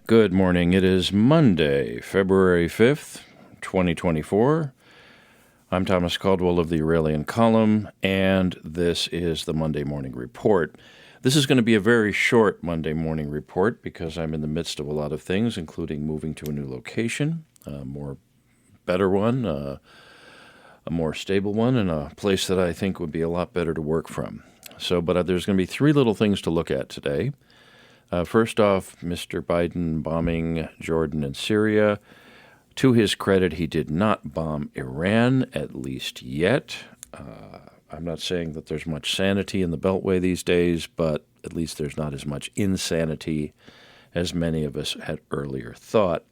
Good morning. It is Monday, February 5th, 2024. I'm Thomas Caldwell of the Aurelian Column, and this is the Monday Morning Report. This is going to be a very short Monday morning report because I'm in the midst of a lot of things, including moving to a new location, a better one, a more stable one, and a place that I think would be a lot better to work from. But there's going to be three little things to look at today. First off, Mr. Biden bombing Jordan and Syria. To his credit, he did not bomb Iran, at least yet. I'm not saying that there's much sanity in the Beltway these days, but at least there's not as much insanity as many of us had earlier thought.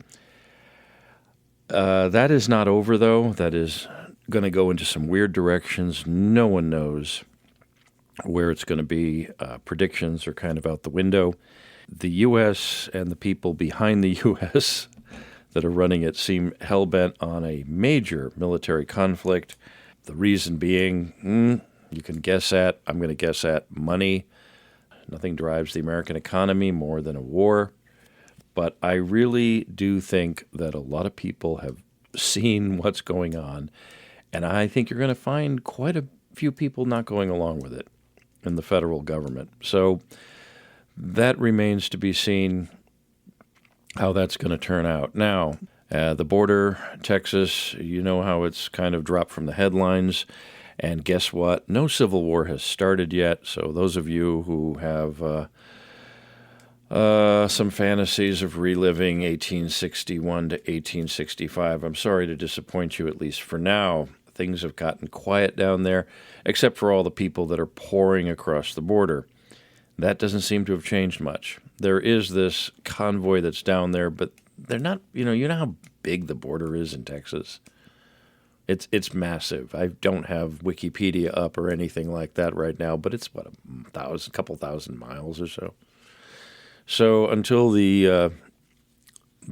That is not over, though. That is going to go into some weird directions. No one knows where it's going to be. Predictions are kind of out the window. The U.S. and the people behind the U.S. that are running it seem hell-bent on a major military conflict. The reason being, you can guess at, I'm going to guess at, money. Nothing drives the American economy more than a war. But I really do think that a lot of people have seen what's going on, and I think you're going to find quite a few people not going along with it in the federal government. So that remains to be seen how that's going to turn out. Now, the border, Texas, you know how it's kind of dropped from the headlines. And guess what? No civil war has started yet. So those of you who have some fantasies of reliving 1861 to 1865, I'm sorry to disappoint you, at least for now. Things have gotten quiet down there, except for all the people that are pouring across the border. That doesn't seem to have changed much. There is this convoy that's down there, but they're not, you know how big the border is in Texas? It's massive. I don't have Wikipedia up or anything like that right now, but it's, a couple thousand miles or so. So until the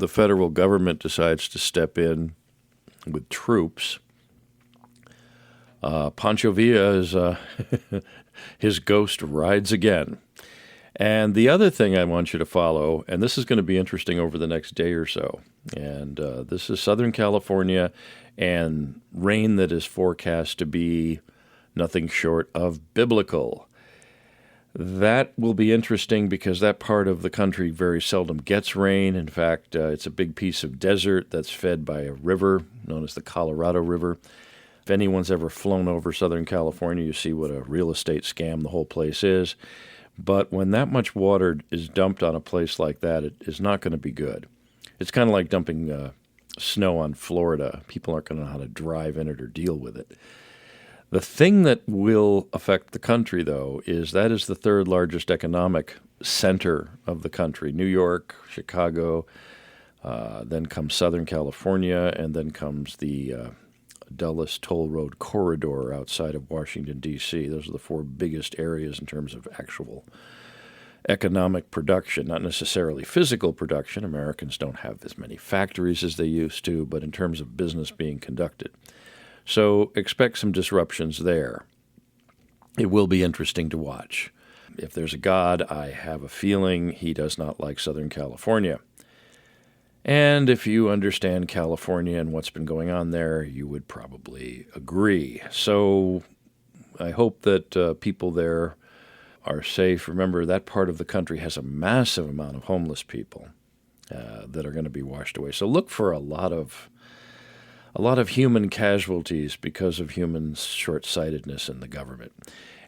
federal government decides to step in with troops, Pancho Villa is his ghost rides again. And the other thing I want you to follow, and this is going to be interesting over the next day or so, and this is Southern California and rain that is forecast to be nothing short of biblical. That will be interesting because that part of the country very seldom gets rain. In fact, it's a big piece of desert that's fed by a river known as the Colorado River. If anyone's ever flown over Southern California, you see what a real estate scam the whole place is. But when that much water is dumped on a place like that, it is not going to be good. It's kind of like dumping snow on Florida. People aren't going to know how to drive in it or deal with it. The thing that will affect the country, though, is that is the third largest economic center of the country. New York, Chicago, then comes Southern California, and then comes the Dulles Toll Road corridor outside of Washington, D.C. Those are the four biggest areas in terms of actual economic production, not necessarily physical production. Americans don't have as many factories as they used to, but in terms of business being conducted. So expect some disruptions there. It will be interesting to watch. If there's a God, I have a feeling he does not like Southern California. And if you understand California and what's been going on there, you would probably agree. So I hope that people there are safe. Remember, that part of the country has a massive amount of homeless people that are going to be washed away. So look for a lot of human casualties because of human short-sightedness in the government.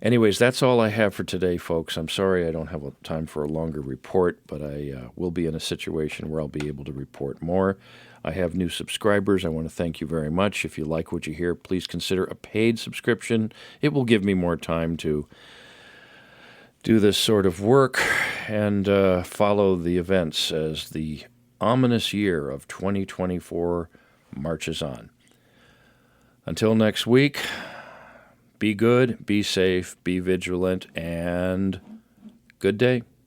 Anyways, that's all I have for today, folks. I'm sorry I don't have time for a longer report, but I will be in a situation where I'll be able to report more. I have new subscribers. I want to thank you very much. If you like what you hear, please consider a paid subscription. It will give me more time to do this sort of work and follow the events as the ominous year of 2024 marches on. Until next week, be good, be safe, be vigilant, and good day.